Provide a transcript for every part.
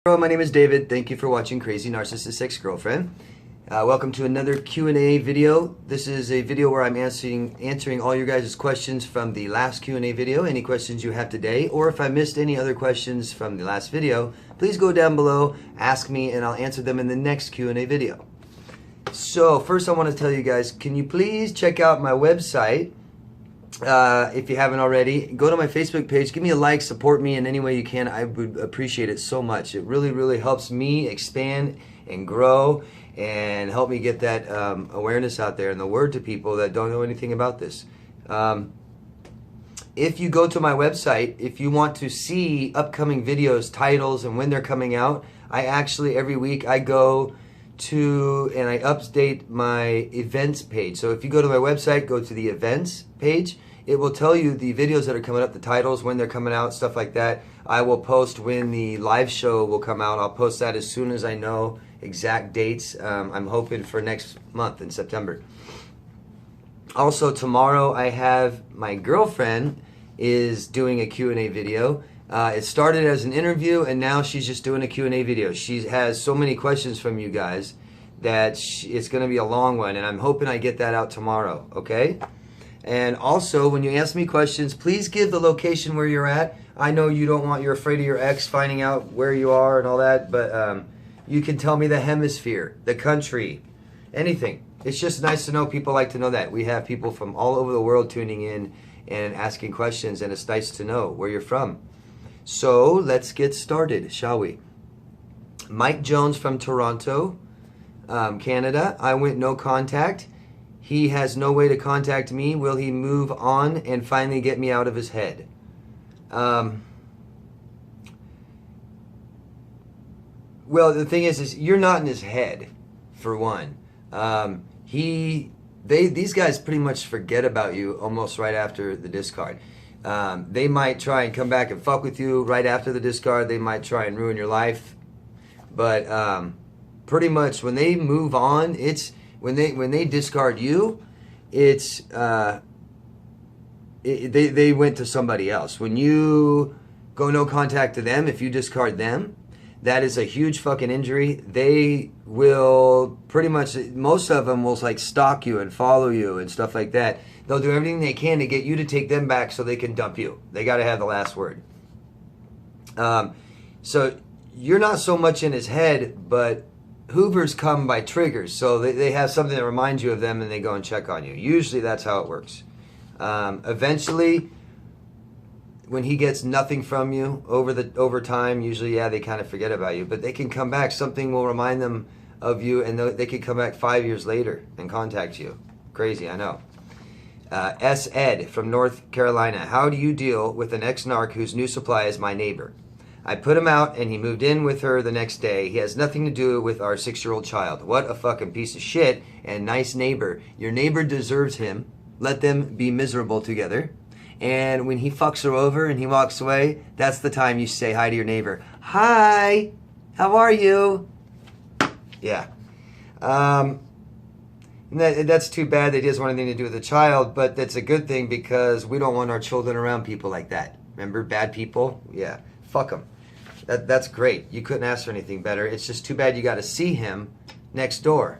Hello, my name is David. Thank you for watching Crazy Narcissist Ex-Girlfriend. Welcome to another Q&A video. This is a video where I'm answering all your guys' questions from the last Q&A video, any questions you have today, or if I missed any other questions from the last video, please go down below, ask me, and I'll answer them in the next Q&A video. So first I want to tell you guys, can you please check out my website? If you haven't already, go to my Facebook page, give me a like, support me in any way you can. I would appreciate it so much. It really helps me expand and grow and help me get that awareness out there and the word to people that don't know anything about this. If you go to my website, if you want to see upcoming videos, titles, and when they're coming out, I actually every week I go to and I update my events page. So if you go to my website, go to the events page, it will tell you the videos that are coming up, the titles, when they're coming out, stuff like that. I will post when the live show will come out. I'll post that as soon as I know exact dates. I'm hoping for next month in September. Also tomorrow I have my girlfriend is doing a Q&A video. It started as an interview and now she's just doing a Q&A video. She has so many questions from you guys that it's going to be a long one, and I'm hoping I get that out tomorrow, okay? And also, when you ask me questions, please give the location where you're at. I know you're afraid of your ex finding out where you are and all that, but you can tell me the hemisphere, the country, anything. It's just nice to know. People like to know that. We have people from all over the world tuning in and asking questions, and it's nice to know where you're from. So let's get started, shall we? Mike Jones from Toronto, Canada. I went no contact. He has no way to contact me. Will he move on and finally get me out of his head? Well, the thing is you're not in his head, for one. These guys pretty much forget about you almost right after the discard. They might try and come back and fuck with you right after the discard. They might try and ruin your life. But pretty much when they move on, it's when they discard you, it's they went to somebody else. When you go no contact to them, if you discard them, that is a huge fucking injury. They will pretty much, most of them will like stalk you and follow you and stuff like that. They'll do everything they can to get you to take them back so they can dump you. They got to have the last word. So you're not so much in his head, but hoovers come by triggers. So they have something that reminds you of them and they go and check on you. Usually that's how it works. Eventually, when he gets nothing from you over time, usually, yeah, they kind of forget about you. But they can come back. Something will remind them of you, and they can come back 5 years later and contact you. Crazy, I know. S. Ed from North Carolina. How do you deal with an ex-narc whose new supply is my neighbor? I put him out and he moved in with her the next day. He has nothing to do with our 6-year-old child. What a fucking piece of shit and nice neighbor. Your neighbor deserves him. Let them be miserable together. And when he fucks her over and he walks away, that's the time you say hi to your neighbor. Hi, how are you? Yeah. That's too bad that he doesn't want anything to do with the child, but that's a good thing because we don't want our children around people like that. Remember, bad people? Yeah, fuck them. That's great. You couldn't ask for anything better. It's just too bad you got to see him next door.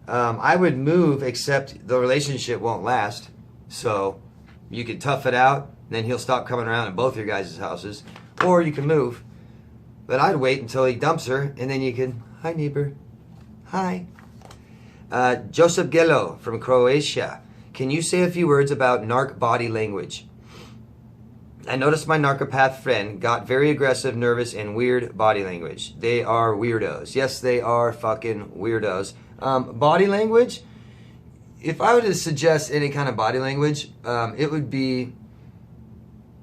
I would move, except the relationship won't last. So you could tough it out, then he'll stop coming around in both your guys' houses. Or you can move. But I'd wait until he dumps her, and then you can, hi neighbor, hi. Joseph Gelo from Croatia. Can you say a few words about narc body language? I noticed my narcopath friend got very aggressive, nervous, and weird body language. They are weirdos. Yes, they are fucking weirdos. Body language, if I were to suggest any kind of body language, it would be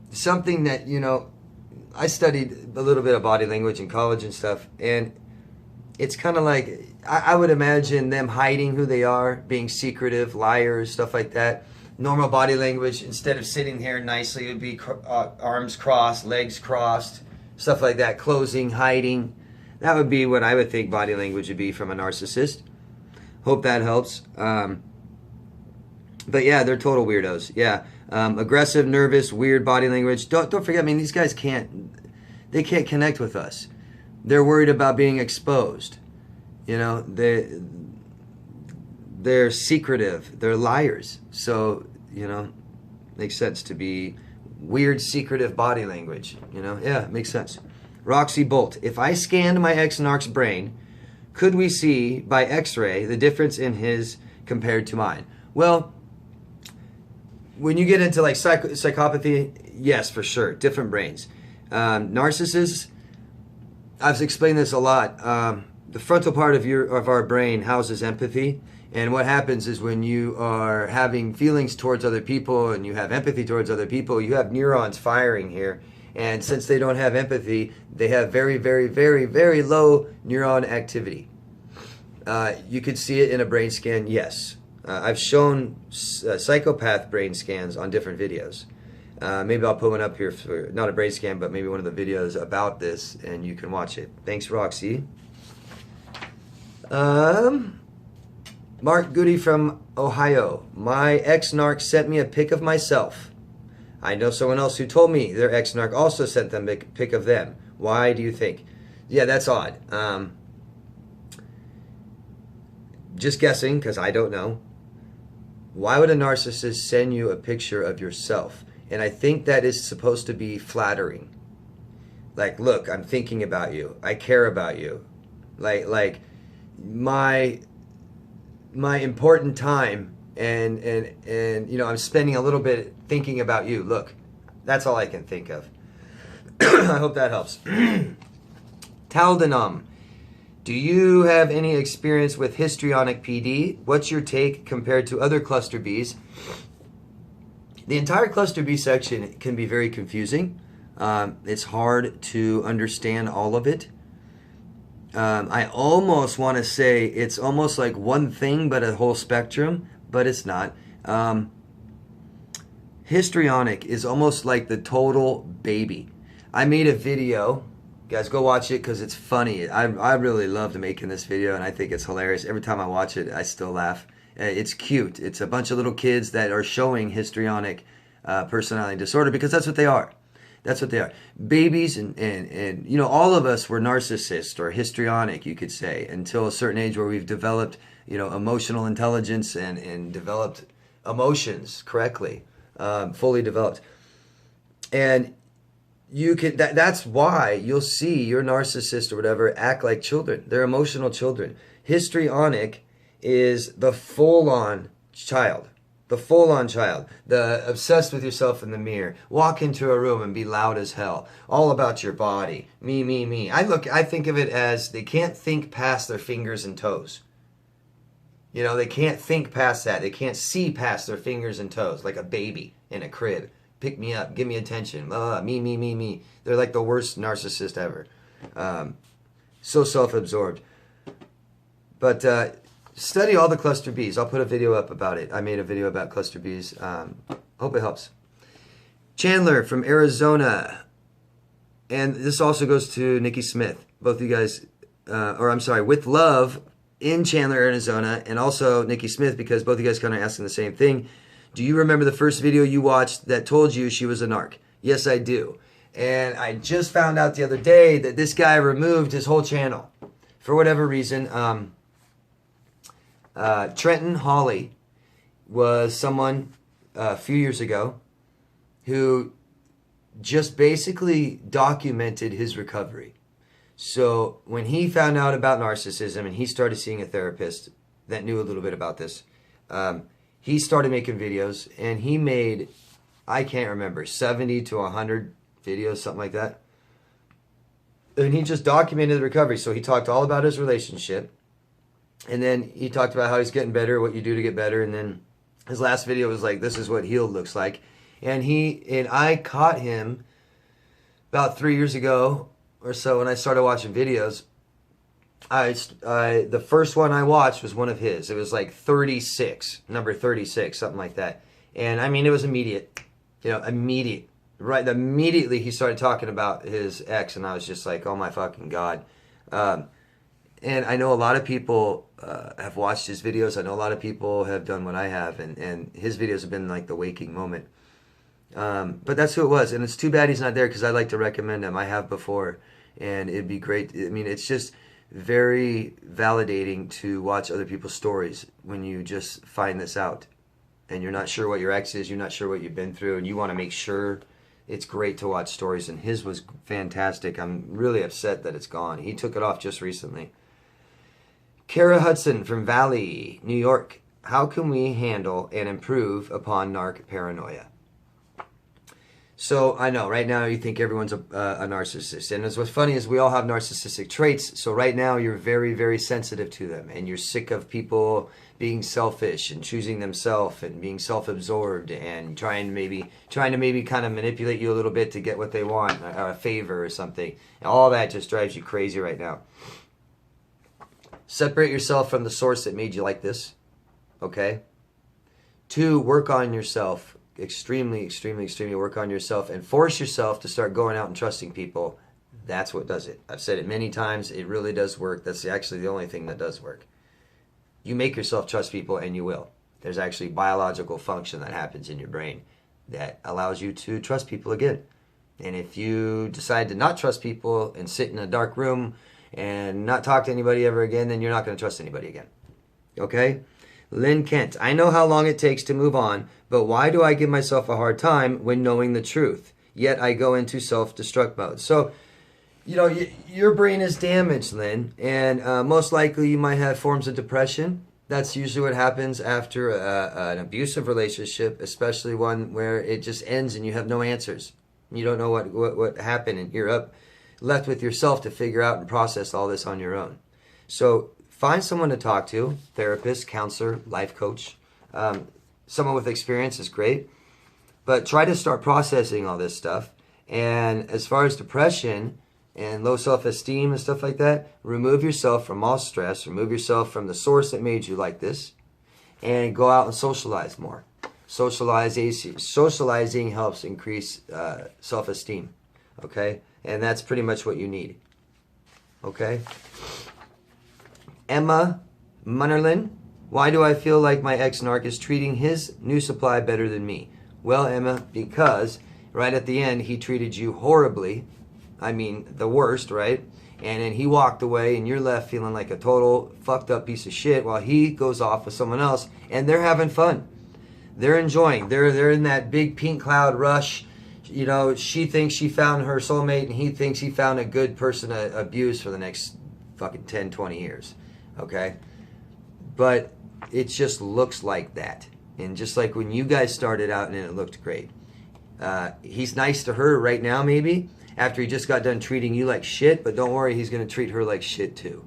something that, I studied a little bit of body language in college and stuff, and it's kind of like, I would imagine them hiding who they are, being secretive, liars, stuff like that. Normal body language, instead of sitting here nicely, it would be arms crossed, legs crossed, stuff like that, closing, hiding. That would be what I would think body language would be from a narcissist. Hope that helps. But yeah, they're total weirdos. Yeah, aggressive, nervous, weird body language. Don't forget, I mean, these guys can't connect with us. They're worried about being exposed. You know, they're secretive. They're liars. So, you know, makes sense to be weird, secretive body language. You know, yeah, makes sense. Roxy Bolt, if I scanned my ex-narc's brain, could we see by x-ray the difference in his compared to mine? Well, when you get into like psychopathy, yes, for sure, different brains. Narcissists, I've explained this a lot. The frontal part of our brain houses empathy, and what happens is when you are having feelings towards other people and you have empathy towards other people, you have neurons firing here, and since they don't have empathy, they have very, very, very, very low neuron activity. You could see it in a brain scan, yes. I've shown psychopath brain scans on different videos. Maybe I'll put one up here for not a brain scan, but maybe one of the videos about this, and you can watch it. Thanks, Roxy. Mark Goody from Ohio. My ex-narc sent me a pic of myself. I know someone else who told me their ex-narc also sent them a pic of them. Why do you think? Yeah, that's odd. Just guessing, because I don't know. Why would a narcissist send you a picture of yourself? And I think that is supposed to be flattering. Like, look, I'm thinking about you. I care about you. Like my important time and you know, I'm spending a little bit thinking about you. Look, that's all I can think of. I hope that helps. Taldanum, do you have any experience with Histrionic P.D? What's your take compared to other cluster Bs? The entire cluster B section can be very confusing. It's hard to understand all of it. I almost want to say it's almost like one thing but a whole spectrum, but it's not. Histrionic is almost like the total baby. I made a video. Guys, go watch it because it's funny. I really loved making this video, and I think it's hilarious. Every time I watch it, I still laugh. It's cute. It's a bunch of little kids that are showing histrionic personality disorder because that's what they are. That's what they are. Babies and you know, all of us were narcissists or histrionic, you could say, until a certain age where we've developed, you know, emotional intelligence and developed emotions correctly, fully developed. And you can that's why you'll see your narcissist or whatever act like children. They're emotional children. Histrionic is the full-on child. The full-on child. The obsessed with yourself in the mirror. Walk into a room and be loud as hell. All about your body. Me, me, me. I think of it as they can't think past their fingers and toes. You know, they can't think past that. They can't see past their fingers and toes like a baby in a crib. Pick me up. Give me attention. Me, me, me, me. They're like the worst narcissist ever. So self-absorbed. But study all the cluster Bs. I'll put a video up about it. I made a video about cluster Bs. Hope it helps. Chandler from Arizona. And this also goes to Nikki Smith. Both of you guys, with love in Chandler, Arizona, and also Nikki Smith, because both of you guys kind of asking the same thing. Do you remember the first video you watched that told you she was a narc? Yes, I do. And I just found out the other day that this guy removed his whole channel. For whatever reason, Trenton Hawley was someone a few years ago who just basically documented his recovery. So when he found out about narcissism and he started seeing a therapist that knew a little bit about this, he started making videos, and he made, I can't remember, 70 to 100 videos, something like that. And he just documented the recovery. So he talked all about his relationship. And then he talked about how he's getting better, what you do to get better. And then his last video was like, this is what healed looks like. And I caught him about 3 years ago or so when I started watching videos. The first one I watched was one of his. It was like 36, number 36, something like that. And I mean, it was immediate, you know, immediate. Right, immediately he started talking about his ex, and I was just like, oh my fucking God. And I know a lot of people have watched his videos. I know a lot of people have done what I have, and his videos have been like the waking moment. But that's who it was, and it's too bad he's not there because I'd like to recommend him. I have before, And it'd be great. I mean, it's just very validating to watch other people's stories when you just find this out. And you're not sure what your ex is, you're not sure what you've been through, and you want to make sure. It's great to watch stories, and his was fantastic. I'm really upset that it's gone. He took it off just recently. Kara Hudson from Valley, New York. How can we handle and improve upon narc paranoia? So I know right now you think everyone's a narcissist, and what's funny is we all have narcissistic traits. So right now you're very, very sensitive to them, and you're sick of people being selfish and choosing themselves and being self-absorbed and trying to maybe kind of manipulate you a little bit to get what they want, a favor or something. And all that just drives you crazy right now. Separate yourself from the source that made you like this. Okay. 2, work on yourself. Extremely work on yourself and force yourself to start going out and trusting people. That's what does it. I've said it many times. It really does work. That's actually the only thing that does work. You make yourself trust people, and you will. There's actually biological function that happens in your brain that allows you to trust people again. And if you decide to not trust people and sit in a dark room and not talk to anybody ever again, then you're not going to trust anybody again. Okay? Lynn Kent, I know how long it takes to move on, but why do I give myself a hard time when knowing the truth? Yet I go into self-destruct mode. So, you know, your brain is damaged, Lynn, and most likely you might have forms of depression. That's usually what happens after an abusive relationship, especially one where it just ends and you have no answers. You don't know what happened, and you're left with yourself to figure out and process all this on your own. So find someone to talk to, therapist, counselor, life coach. Someone with experience is great. But try to start processing all this stuff. And as far as depression and low self-esteem and stuff like that, remove yourself from all stress. Remove yourself from the source that made you like this. And go out and socialize more. Socializing helps increase self-esteem. Okay? And that's pretty much what you need. Okay? Emma Munnerlin, why do I feel like my ex-narc is treating his new supply better than me? Well, Emma, because right at the end, he treated you horribly. I mean, the worst, right? And then he walked away, and you're left feeling like a total fucked up piece of shit while he goes off with someone else, and they're having fun. They're enjoying. They're in that big pink cloud rush. You know, she thinks she found her soulmate, and he thinks he found a good person to abuse for the next fucking 10, 20 years. Okay? But it just looks like that. And just like when you guys started out and it looked great. He's nice to her right now, maybe, after he just got done treating you like shit, but don't worry, he's going to treat her like shit too.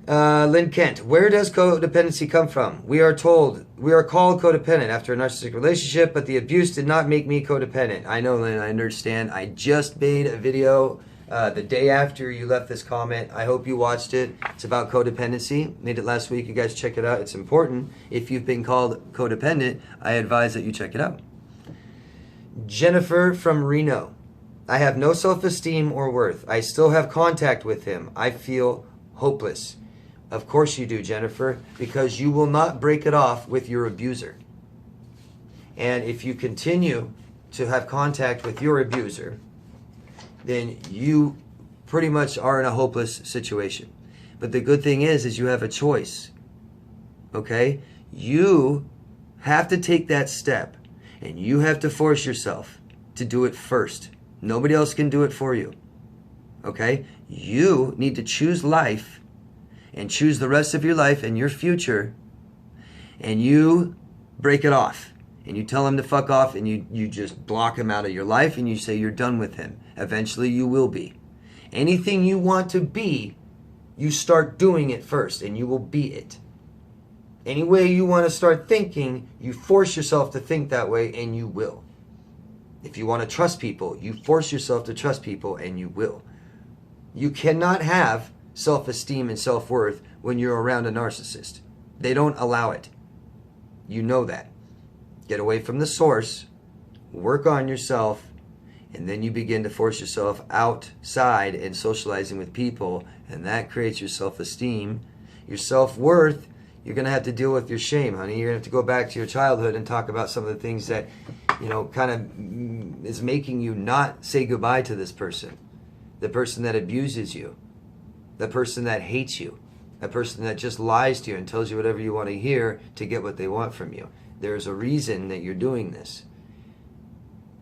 Lynn Kent, where does codependency come from? We are called codependent after a narcissistic relationship, but the abuse did not make me codependent. I know, Lynn, I understand. I just made a video the day after you left this comment. I hope you watched it. It's about codependency. Made it last week. You guys check it out. It's important. If you've been called codependent, I advise that you check it out. Jennifer from Reno. I have no self-esteem or worth. I still have contact with him. I feel hopeless. Of course you do, Jennifer, because you will not break it off with your abuser. And if you continue to have contact with your abuser, then you pretty much are in a hopeless situation. But the good thing is you have a choice. Okay? You have to take that step, and you have to force yourself to do it first. Nobody else can do it for you. Okay? You need to choose life and choose the rest of your life and your future, and you break it off. And you tell him to fuck off, and you just block him out of your life, and you say you're done with him. Eventually you will be. Anything you want to be, you start doing it first, and you will be it. Any way you want to start thinking, you force yourself to think that way, and you will. If you want to trust people, you force yourself to trust people, and you will. You cannot have self-esteem and self-worth when you're around a narcissist. They don't allow it. You know that. Get away from the source, work on yourself, and then you begin to force yourself outside and socializing with people, and that creates your self-esteem. Your self-worth, you're going to have to deal with your shame, honey. You're going to have to go back to your childhood and talk about some of the things that, you know, kind of is making you not say goodbye to this person. the person that abuses you, the person that hates you, a person that just lies to you and tells you whatever you want to hear to get what they want from you. There's a reason that you're doing this.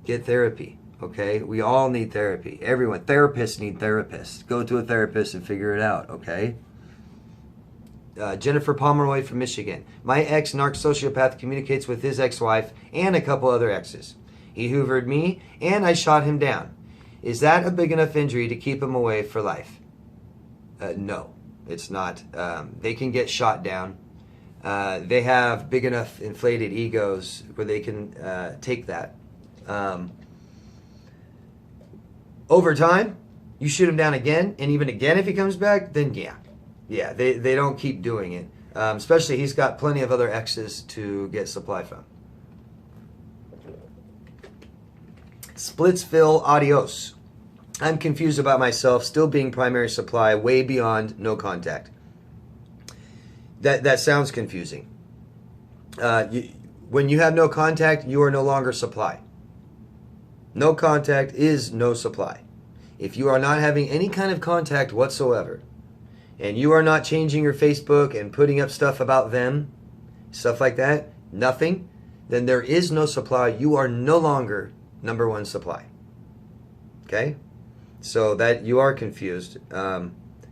Get therapy, okay? We all need therapy. Everyone. Therapists need therapists. Go to a therapist and figure it out, okay? Jennifer Pomeroy from Michigan. My ex-narc sociopath communicates with his ex-wife and a couple other exes. He hoovered me and I shot him down. Is that a big enough injury to keep him away for life? No, it's not. They can get shot down. They have big enough inflated egos where they can take that. Over time, you shoot him down again, and even again if he comes back, then yeah, they don't keep doing it. Especially he's got plenty of other exes to get supply from. Splitsville, adios. I'm confused about myself still being primary supply way beyond no contact. That sounds confusing. When you have no contact, you are no longer supply. No contact is no supply. If you are not having any kind of contact whatsoever, and you are not changing your Facebook and putting up stuff about them, stuff like that, nothing, then there is no supply. You are no longer number one supply. Okay? So that you are confused.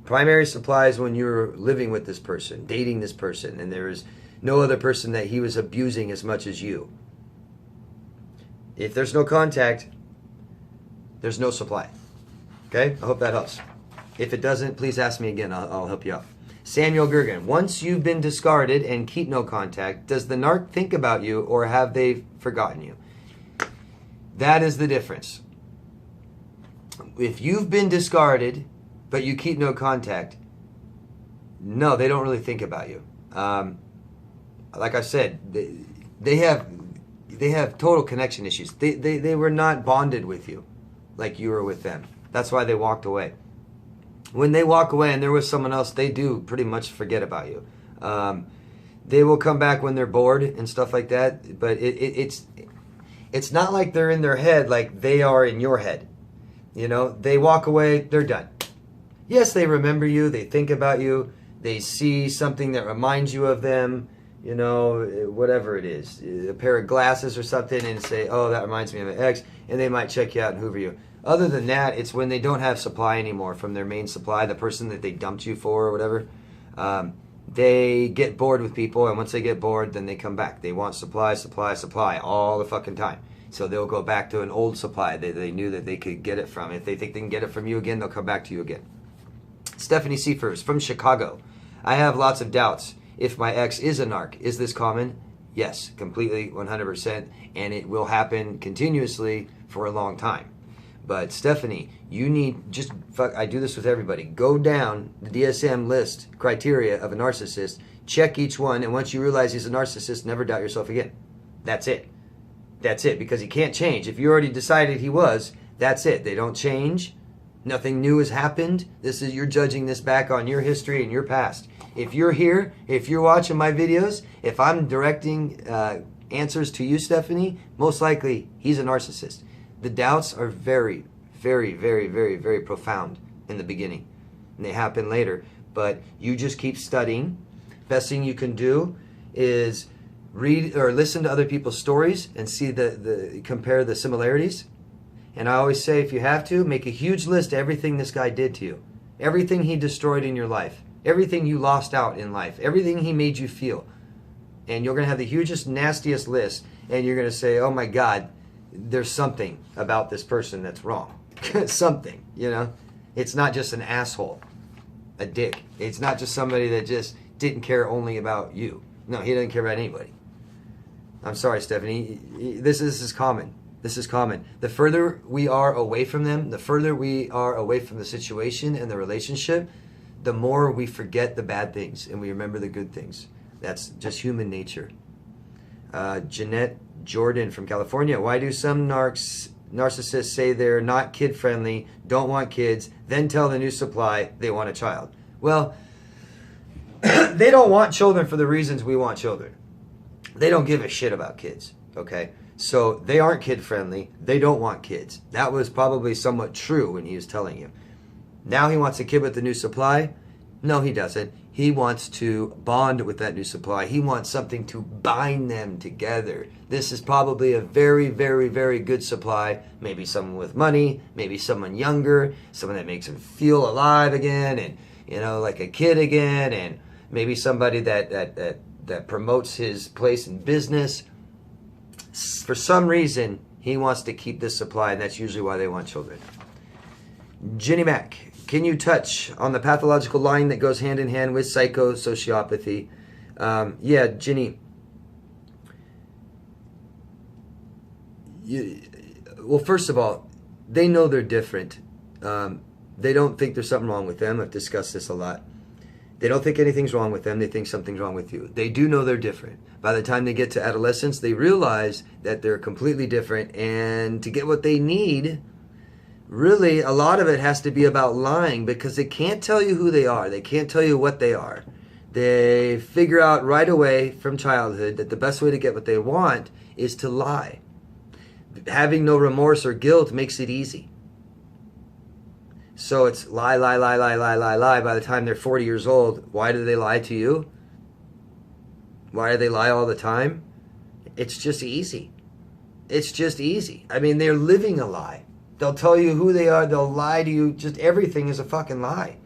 Primary supply is when you're living with this person, dating this person, and there is no other person that he was abusing as much as you. If there's no contact, there's no supply. Okay? I hope that helps. If it doesn't, please ask me again. I'll help you out. Samuel Gergen. Once you've been discarded and keep no contact, does the narc think about you or have they forgotten you? That is the difference. If you've been discarded, but you keep no contact, no, they don't really think about you. Like I said, they have total connection issues. They were not bonded with you like you were with them. That's why they walked away. When they walk away and they're with someone else, they do pretty much forget about you. They will come back when they're bored and stuff like that, but it's not like they're in their head like they are in your head. You know, they walk away, they're done. Yes, they remember you, they think about you, they see something that reminds you of them, you know, whatever it is, a pair of glasses or something, and say, oh, that reminds me of an ex, and they might check you out and hoover you. Other than that, it's when they don't have supply anymore from their main supply, the person that they dumped you for or whatever. They get bored with people, and once they get bored, then they come back. They want supply, supply, supply all the fucking time. So they'll go back to an old supply that they knew that they could get it from. If they think they can get it from you again, they'll come back to you again. Stephanie Seifers from Chicago. I have lots of doubts if my ex is a narc. Is this common? Yes, completely, 100%. And it will happen continuously for a long time. But Stephanie, you need, I do this with everybody. Go down the DSM list criteria of a narcissist, check each one, and once you realize he's a narcissist, never doubt yourself again. That's it. That's it, because he can't change. If you already decided he was, that's it. They don't change. Nothing new has happened. You're judging this back on your history and your past. If you're here, if you're watching my videos, if I'm directing answers to you, Stephanie, most likely he's a narcissist. The doubts are very, very, very, very, very profound in the beginning. And they happen later. But you just keep studying. Best thing you can do is read or listen to other people's stories and see compare the similarities. And I always say, if you have to, make a huge list of everything this guy did to you. Everything he destroyed in your life. Everything you lost out in life. Everything he made you feel. And you're going to have the hugest, nastiest list. And you're going to say, oh my God, there's something about this person that's wrong. Something, you know. It's not just an asshole. A dick. It's not just somebody that just didn't care only about you. No, he doesn't care about anybody. I'm sorry, Stephanie. This is common. This is common. The further we are away from them, the further we are away from the situation and the relationship, the more we forget the bad things and we remember the good things. That's just human nature. Jeanette Jordan from California. Why do some narcissists say they're not kid-friendly, don't want kids, then tell the new supply they want a child? Well, they don't want children for the reasons we want children. They don't give a shit about kids, okay? So they aren't kid-friendly. They don't want kids. That was probably somewhat true when he was telling you. Now he wants a kid with the new supply? No, he doesn't. He wants to bond with that new supply. He wants something to bind them together. This is probably a very, very, very good supply. Maybe someone with money, maybe someone younger, someone that makes him feel alive again and, like a kid again, and maybe somebody that promotes his place in business. For some reason, he wants to keep this supply, and that's usually why they want children. Jenny Mac, can you touch on the pathological lying that goes hand in hand with psychosociopathy? Yeah, Jenny. Well, first of all, they know they're different. They don't think there's something wrong with them. I've discussed this a lot. They don't think anything's wrong with them. They think something's wrong with you. They do know they're different. By the time they get to adolescence, they realize that they're completely different. And to get what they need, really, a lot of it has to be about lying, because they can't tell you who they are. They can't tell you what they are. They figure out right away from childhood that the best way to get what they want is to lie. Having no remorse or guilt makes it easy. So it's lie, lie, lie, lie, lie, lie, lie. By the time they're 40 years old, why do they lie to you? Why do they lie all the time? It's just easy. It's just easy. I mean, they're living a lie. They'll tell you who they are. They'll lie to you. Just everything is a fucking lie.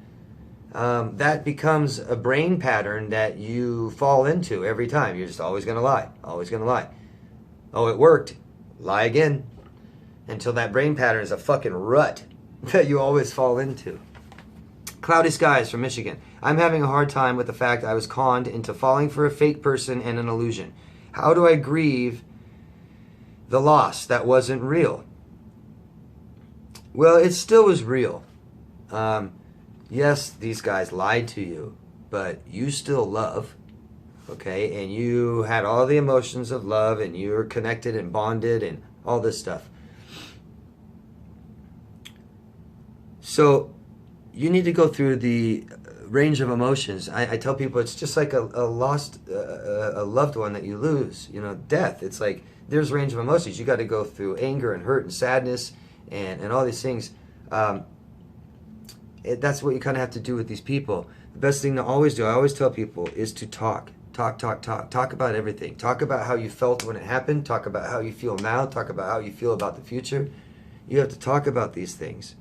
That becomes a brain pattern that you fall into every time. You're just always going to lie. Always going to lie. Oh, it worked. Lie again. Until that brain pattern is a fucking rut that you always fall into. Cloudy Skies from Michigan. I'm having a hard time with the fact I was conned into falling for a fake person and an illusion. How do I grieve the loss that wasn't real? Well, it still was real. Yes, these guys lied to you, but you still love, okay? And you had all the emotions of love, and you were connected and bonded and all this stuff. So you need to go through the range of emotions. I tell people it's just like a loved one that you lose, death. It's like there's range of emotions. You got to go through anger and hurt and sadness and all these things. That's what you kind of have to do with these people. The best thing to always do, I always tell people, is to talk. Talk about everything. Talk about how you felt when it happened. Talk about how you feel now. Talk about how you feel about the future. You have to talk about these things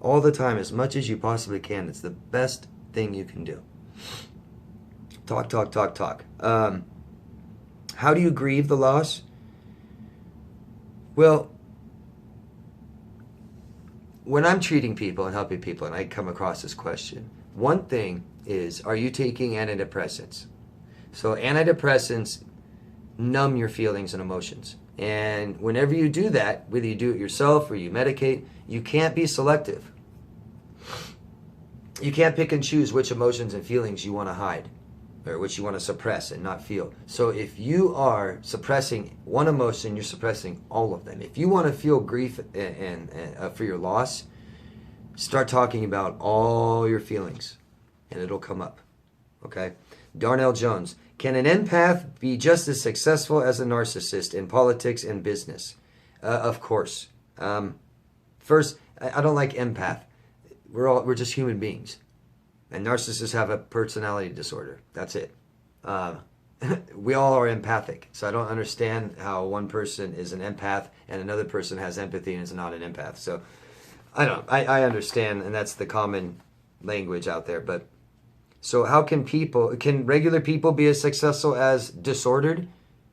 all the time, as much as you possibly can. It's the best thing you can do. Talk. How do you grieve the loss? Well, when I'm treating people and helping people and I come across this question, one thing is, are you taking antidepressants? So antidepressants numb your feelings and emotions. And whenever you do that, whether you do it yourself or you medicate, you can't be selective. You can't pick and choose which emotions and feelings you want to hide or which you want to suppress and not feel. So if you are suppressing one emotion, you're suppressing all of them. If you want to feel grief and for your loss, start talking about all your feelings and it'll come up. Okay? Darnell Jones. Can an empath be just as successful as a narcissist in politics and business? Of course. First, I don't like empath. We're just human beings. And narcissists have a personality disorder. That's it. We all are empathic. So I don't understand how one person is an empath and another person has empathy and is not an empath. So I understand, and that's the common language out there. But so how can regular people be as successful as disordered?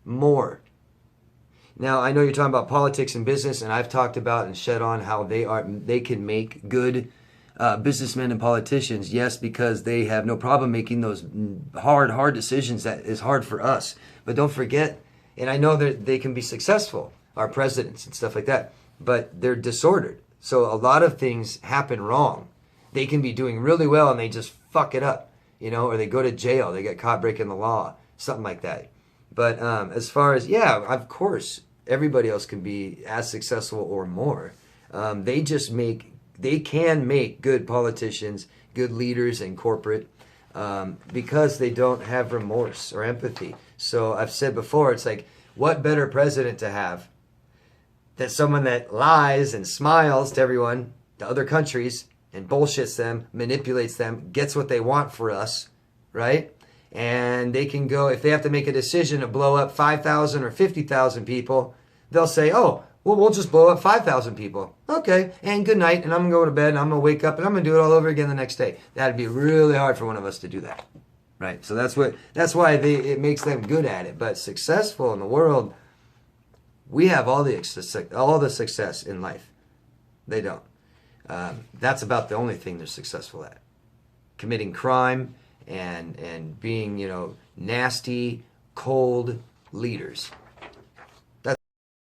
More. Now, I know you're talking about politics and business, and I've talked about and shed on how they can make good businessmen and politicians, yes, because they have no problem making those hard decisions that is hard for us. But don't forget, and I know that they can be successful, our presidents and stuff like that, but they're disordered. So a lot of things happen wrong. They can be doing really well and they just fuck it up, or they go to jail, they get caught breaking the law, something like that. But as far as, yeah, of course, everybody else can be as successful or more. They can make good politicians, good leaders in corporate, because they don't have remorse or empathy. So I've said before, it's like, what better president to have than someone that lies and smiles to everyone, to other countries, and bullshits them, manipulates them, gets what they want for us, right? And they can go, if they have to make a decision to blow up 5,000 or 50,000 people, they'll say, oh, well, we'll just blow up 5,000 people. Okay, and good night, and I'm going to go to bed, and I'm going to wake up, and I'm going to do it all over again the next day. That'd be really hard for one of us to do that, right? So that's why it makes them good at it. But successful in the world, we have all the success in life. They don't. That's about the only thing they're successful at. Committing crime and being, nasty, cold leaders.